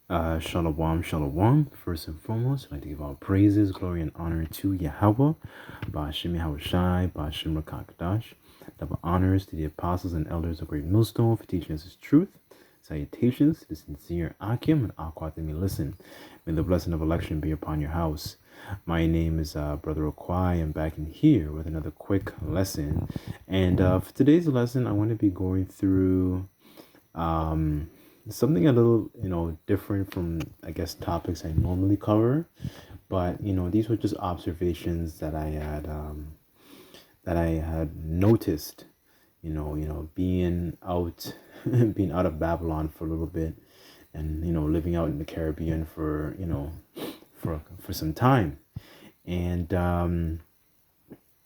Shalom, shalom. First and foremost, I'd like to give all praises, glory, and honor to Yahweh, Ba'ashim Yahushai, Ba'ashim Rakakadash. Double honors to the apostles and elders of Great Millstone for teaching us his truth. Salutations to the sincere Akim and Akwat me listen. May the blessing of election be upon your house. My name is Brother Okwai. I'm back in here with another quick lesson. And for today's lesson, I want to be going through something a little different from, I guess, topics I normally cover. But these were just observations that I had noticed, being out being out of Babylon for a little bit, and living out in the Caribbean for some time. And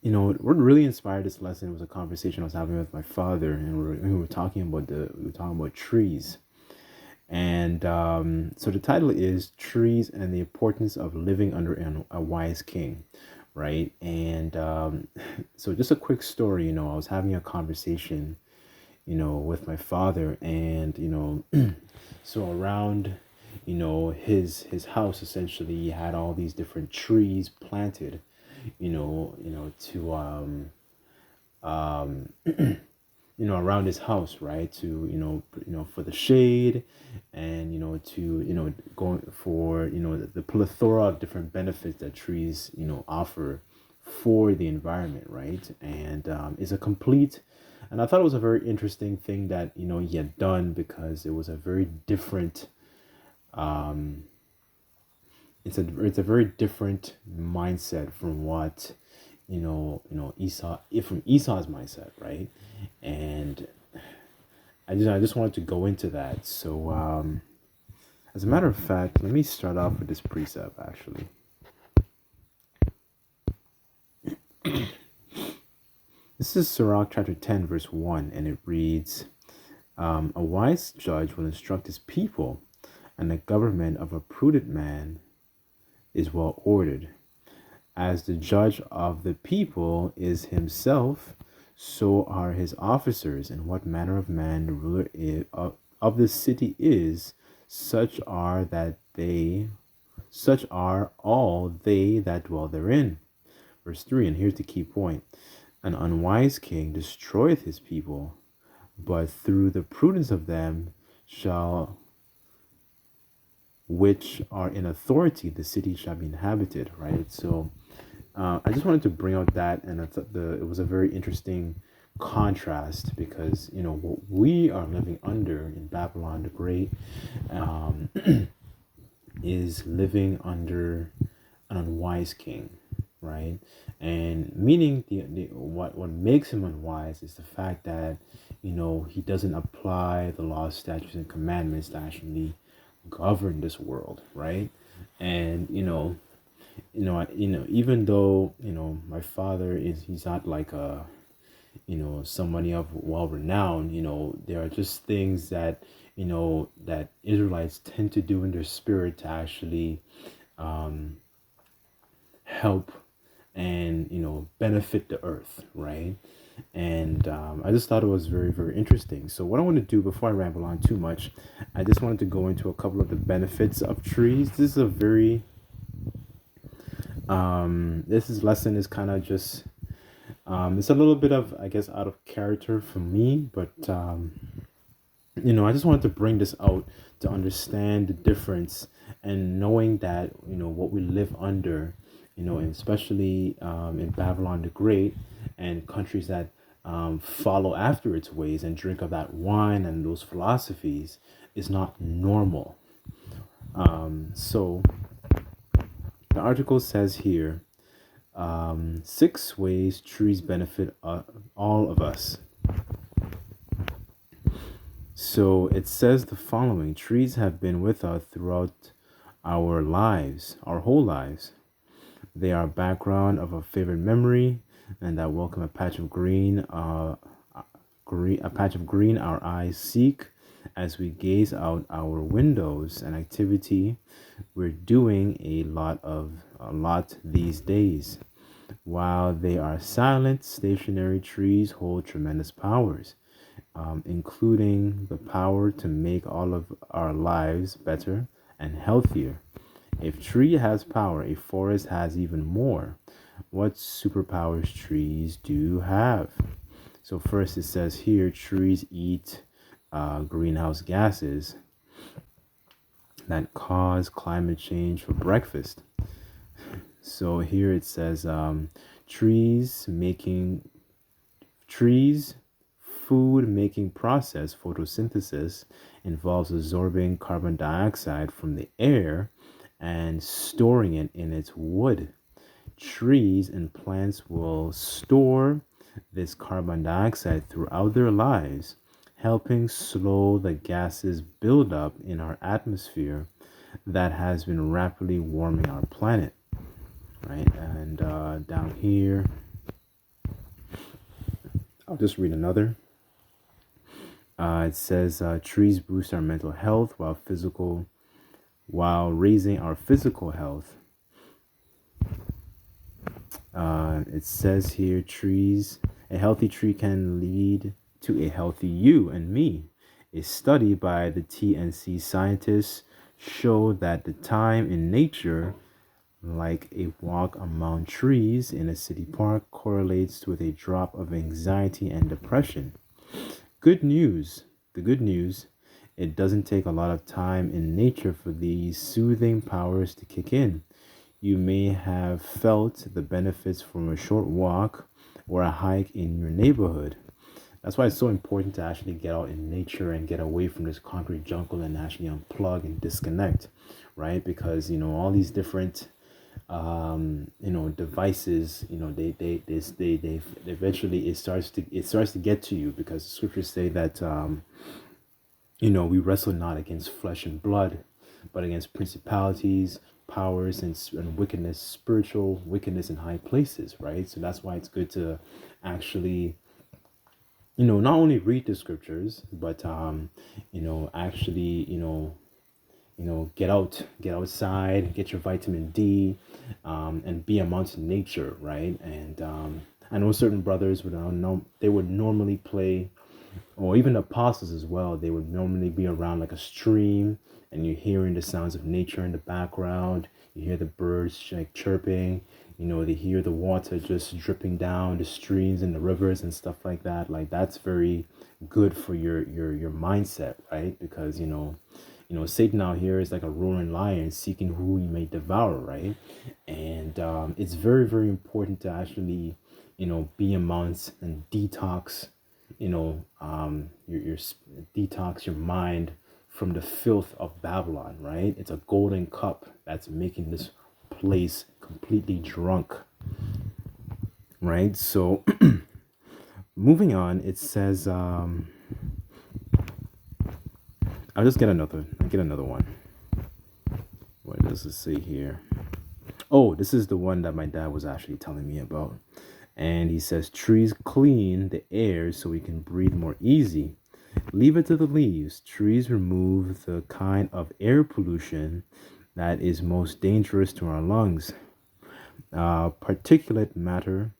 what really inspired this lesson was a conversation I was having with my father, and we were talking about trees. And so the title is Trees and the Importance of Living Under a Wise King, right? And so just a quick story, I was having a conversation, with my father, and, so around, his house, essentially, he had all these different trees planted, to around his house, right? To for the shade, and to going for the plethora of different benefits that trees offer for the environment, right? And it's a complete, and I thought it was a very interesting thing that he had done, because it was a very different it's a very different mindset from what Esau, from Esau's mindset, right? And I just wanted to go into that. So as a matter of fact, let me start off with this precept, actually. This is Sirach chapter 10 verse 1, and it reads, a wise judge will instruct his people, and the government of a prudent man is well ordered. As the judge of the people is himself, so are his officers. And what manner of man the ruler of the city is, such are all they that dwell therein. Verse 3, and here's the key point. An unwise king destroyeth his people, but through the prudence of them shall which are in authority, the city shall be inhabited, right? So I just wanted to bring out that, and I thought it was a very interesting contrast, because what we are living under in Babylon the Great is living under an unwise king, right? And meaning what makes him unwise is the fact that he doesn't apply the laws, statutes, and commandments to actually govern this world, right? And even though my father he's not like a somebody of well renowned, there are just things that that Israelites tend to do in their spirit to actually help and benefit the earth, right? And I just thought it was very, very interesting. So what I want to do before I ramble on too much, I just wanted to go into a couple of the benefits of trees. This is a very lesson is kind of just it's a little bit of, I guess, out of character for me, but I just wanted to bring this out to understand the difference, and knowing that what we live under, and especially in Babylon the Great, and countries that follow after its ways and drink of that wine and those philosophies, is not normal. So the article says here, 6 ways trees benefit all of us. So it says the following: trees have been with us throughout our lives, our whole lives. They are background of a favorite memory, and that welcome a patch of green, our eyes seek as we gaze out our windows. An activity we're doing a lot these days. While they are silent, stationary trees hold tremendous powers, including the power to make all of our lives better and healthier. If tree has power, a forest has even more. What superpowers trees do have? So first it says here, trees eat greenhouse gases that cause climate change for breakfast. So here it says trees making trees food making process photosynthesis involves absorbing carbon dioxide from the air and storing it in its wood. Trees and plants will store this carbon dioxide throughout their lives, helping slow the gases buildup in our atmosphere that has been rapidly warming our planet. Right, and down here, I'll just read another. It says trees boost our mental health while raising our physical health. It says here, a healthy tree can lead to a healthy you and me. A study by the TNC scientists showed that the time in nature, like a walk among trees in a city park, correlates with a drop of anxiety and depression. Good news. The good news, it doesn't take a lot of time in nature for these soothing powers to kick in. You may have felt the benefits from a short walk or a hike in your neighborhood. That's why it's so important to actually get out in nature and get away from this concrete jungle and actually unplug and disconnect, right? Because, all these different devices, they eventually it starts to get to you, because the scriptures say that we wrestle not against flesh and blood, but against principalities, powers, and wickedness, spiritual wickedness in high places, right? So that's why it's good to actually not only read the scriptures, but actually get outside, get your vitamin D, and be amongst nature, right? And I know certain brothers they would normally play, or even apostles as well, they would normally be around like a stream, and you're hearing the sounds of nature in the background. You hear the birds like chirping, they hear the water just dripping down the streams and the rivers and stuff like that. Like, that's very good for your mindset, right? Because Satan out here is like a roaring lion seeking who he may devour, right? And it's very, very important to actually be amongst and detox your detox your mind from the filth of Babylon, right? It's a golden cup that's making this place completely drunk, right? So moving on, it says I'll just get another one. What does it say here? Oh, this is the one that my dad was actually telling me about. And he says trees clean the air so we can breathe more easy. Leave it to the leaves. Trees remove the kind of air pollution that is most dangerous to our lungs. Particulate matter.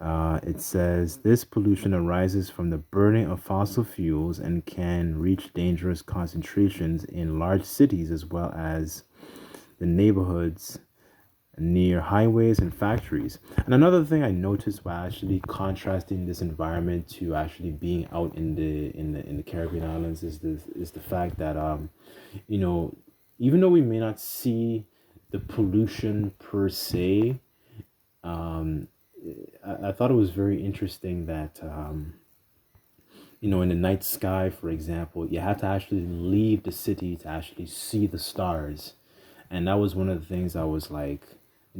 It says this pollution arises from the burning of fossil fuels and can reach dangerous concentrations in large cities as well as the neighborhoods near highways and factories. And another thing I noticed by actually contrasting this environment to actually being out in the Caribbean islands is the fact that even though we may not see the pollution per se, I thought it was very interesting that in the night sky, for example, you have to actually leave the city to actually see the stars. And that was one of the things I was like,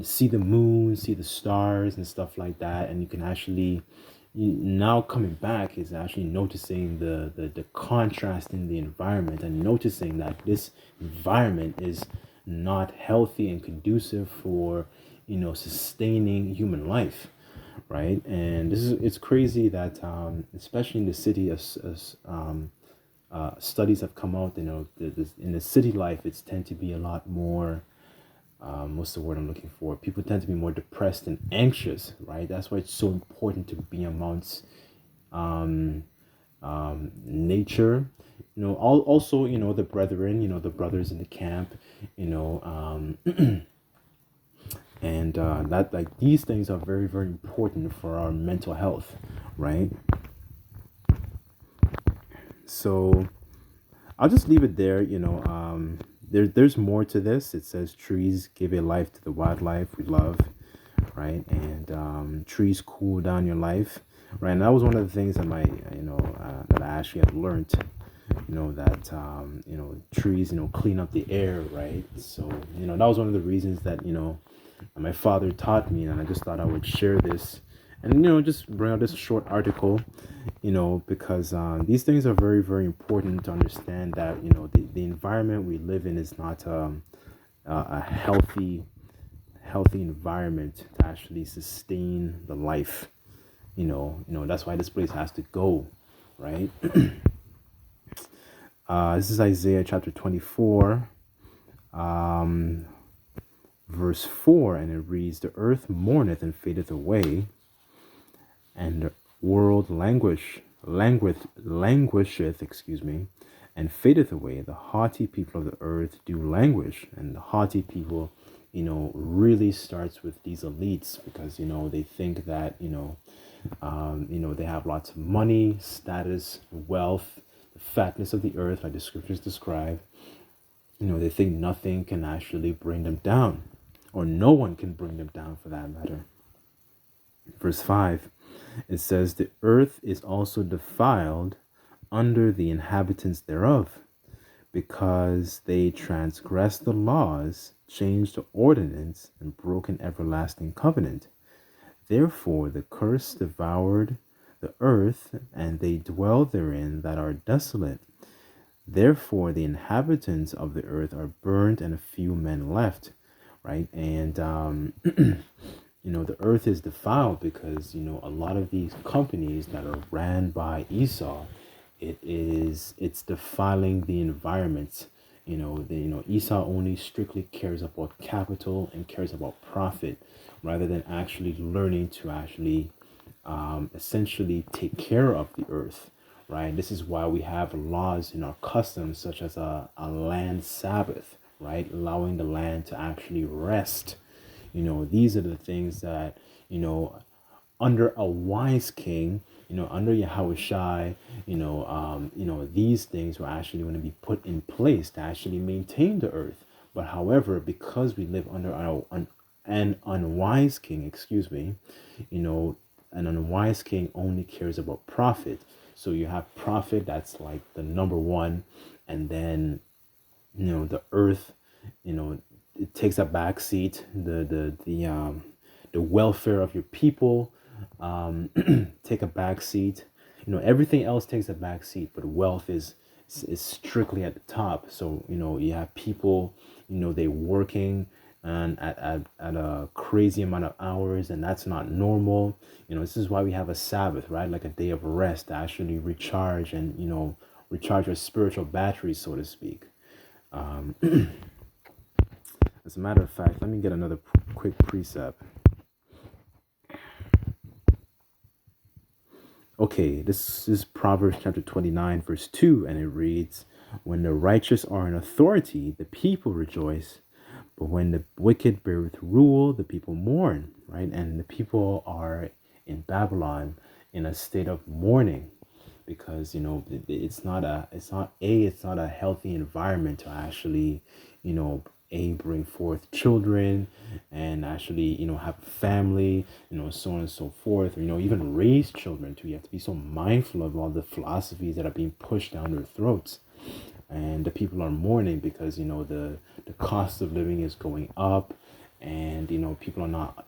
see the moon, see the stars and stuff like that. And you can actually, now coming back, is actually noticing the contrast in the environment, and noticing that this environment is not healthy and conducive for sustaining human life, right? And it's crazy that especially in the city, as studies have come out, in the city life, it's tend to be a lot more what's the word I'm looking for? People tend to be more depressed and anxious, right? That's why it's so important to be amongst nature, also, the brethren, the brothers in the camp, you know, and that, like, these things are very, very important for our mental health, right? So I'll just leave it there. There's more to this. It says trees give a life to the wildlife we love, right? And trees cool down your life, right? And that was one of the things that that I actually had learned, that trees, clean up the air, right? So that was one of the reasons that my father taught me, and I just thought I would share this, and just bring out this short article, because these things are very, very important to understand, that the environment we live in is not a healthy environment to actually sustain the life. That's why this place has to go, right? This is Isaiah chapter 24, verse 4, and it reads, "The earth mourneth and fadeth away, and the world languisheth, and fadeth away. The haughty people of the earth do languish." And the haughty people, really starts with these elites, because they think that they have lots of money, status, wealth, the fatness of the earth, like the scriptures describe. They think nothing can actually bring them down, or no one can bring them down, for that matter. Verse 5, it says, "The earth is also defiled under the inhabitants thereof, because they transgressed the laws, changed the ordinance, and broken everlasting covenant. Therefore the curse devoured the earth, and they dwell therein that are desolate. Therefore the inhabitants of the earth are burned, and a few men left." Right? And the earth is defiled because a lot of these companies that are ran by Esau, it's defiling the environment. Esau only strictly cares about capital and cares about profit, rather than actually learning to actually essentially take care of the earth, right? This is why we have laws in our customs, such as a land Sabbath, right? Allowing the land to actually rest. These are the things that, under a wise king, under Yahushai, these things were actually going to be put in place to actually maintain the earth. But however, because we live under an unwise king, an unwise king only cares about profit. So you have profit, that's like the number one, and then the earth, it takes a back seat. The welfare of your people take a back seat. Everything else takes a back seat, but wealth is strictly at the top. So you have people, they working and at a crazy amount of hours, and that's not normal. This is why we have a Sabbath, right? Like a day of rest to actually recharge and recharge our spiritual batteries, so to speak. As a matter of fact, let me get another quick precept. Okay, this is Proverbs chapter 29, verse 2, and it reads, "When the righteous are in authority, the people rejoice, but when the wicked beareth rule, the people mourn," right? And the people are in Babylon in a state of mourning, because it's not a healthy environment to actually bring forth children and actually have a family, so on and so forth, or even raise children too. You have to be so mindful of all the philosophies that are being pushed down their throats. And the people are mourning because the cost of living is going up, and people are not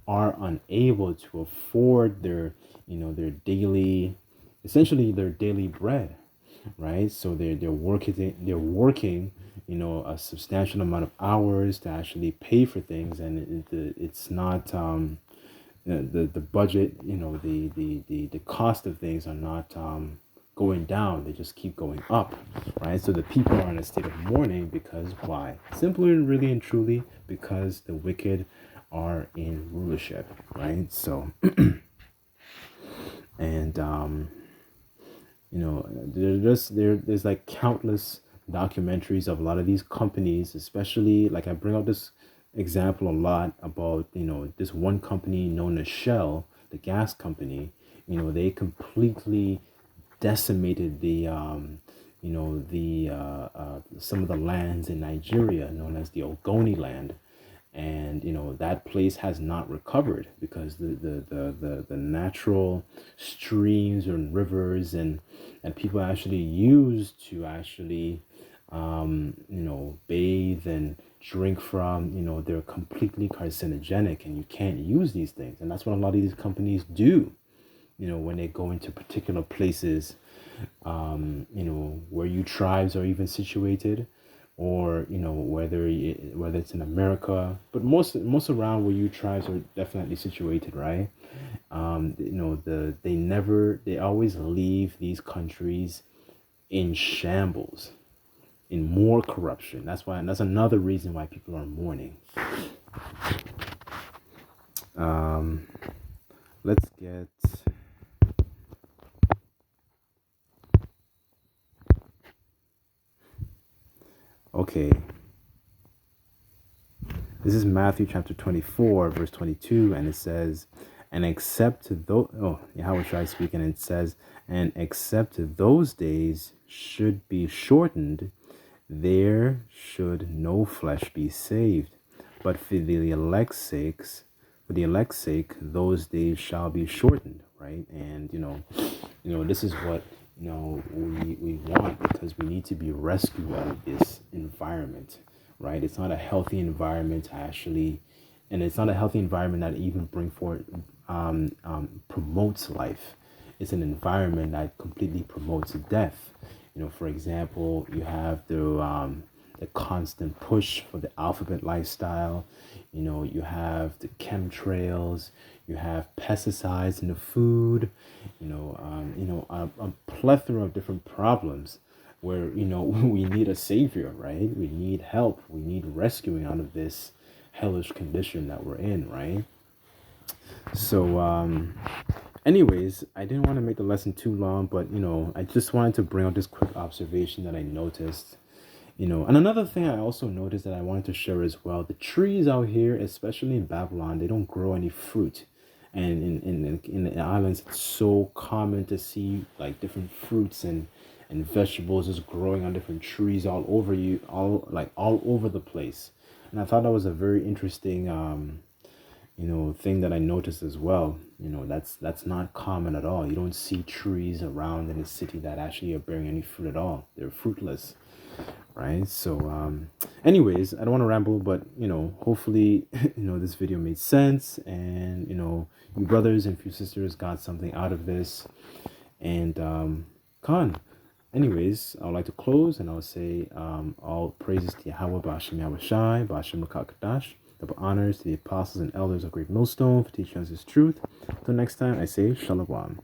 are unable to afford their their daily, essentially their daily bread, right? So they're working a substantial amount of hours to actually pay for things, and it's not the budget, the cost of things are not going down. They just keep going up, right? So the people are in a state of mourning because why? Simply and really and truly because the wicked are in rulership, right? So And there's like countless documentaries of a lot of these companies, especially like I bring up this example a lot about this one company known as Shell, the gas company. They completely decimated the some of the lands in Nigeria known as the Ogoni land. And that place has not recovered because the natural streams and rivers and people actually use to actually bathe and drink from, they're completely carcinogenic, and you can't use these things. And that's what a lot of these companies do, when they go into particular places, where you tribes are even situated, or whether it's in America, but most around where you tribes are definitely situated, right? They always leave these countries in shambles, in more corruption. That's another reason why people are mourning. Let's get okay. This is Matthew chapter 24, verse 22, and it says, and except those, Yahweh Shai speaking, and it says, and except those days should be shortened, there should no flesh be saved. But for the elect's sake, those days shall be shortened, right? And this is what we want, because we need to be rescued out of this environment, right? It's not a healthy environment to actually, and it's not a healthy environment that even bring forth promotes life. It's an environment that completely promotes death. For example, you have the constant push for the alphabet lifestyle. You have the chemtrails, you have pesticides in the food, a plethora of different problems where, we need a savior, right? We need help. We need rescuing out of this hellish condition that we're in, right? So, anyways, I didn't want to make the lesson too long, but, I just wanted to bring out this quick observation that I noticed. And another thing I also noticed that I wanted to share as well, the trees out here, especially in Babylon, they don't grow any fruit. And in the islands, it's so common to see like different fruits and vegetables just growing on different trees all over all over the place. And I thought that was a very interesting thing that I noticed as well. That's not common at all. You don't see trees around in the city that actually are bearing any fruit at all. They're fruitless, right? So anyways, I don't want to ramble, but hopefully this video made sense, and you brothers and few sisters got something out of this. And Khan, anyways, I would like to close, and I'll say all praises to Yahweh, Ba'ashem Yahweh Shai, Ba'ashem Makak Kadash. Double honors to the apostles and elders of Great Millstone for teaching us his truth. Until next time, I say Shalom.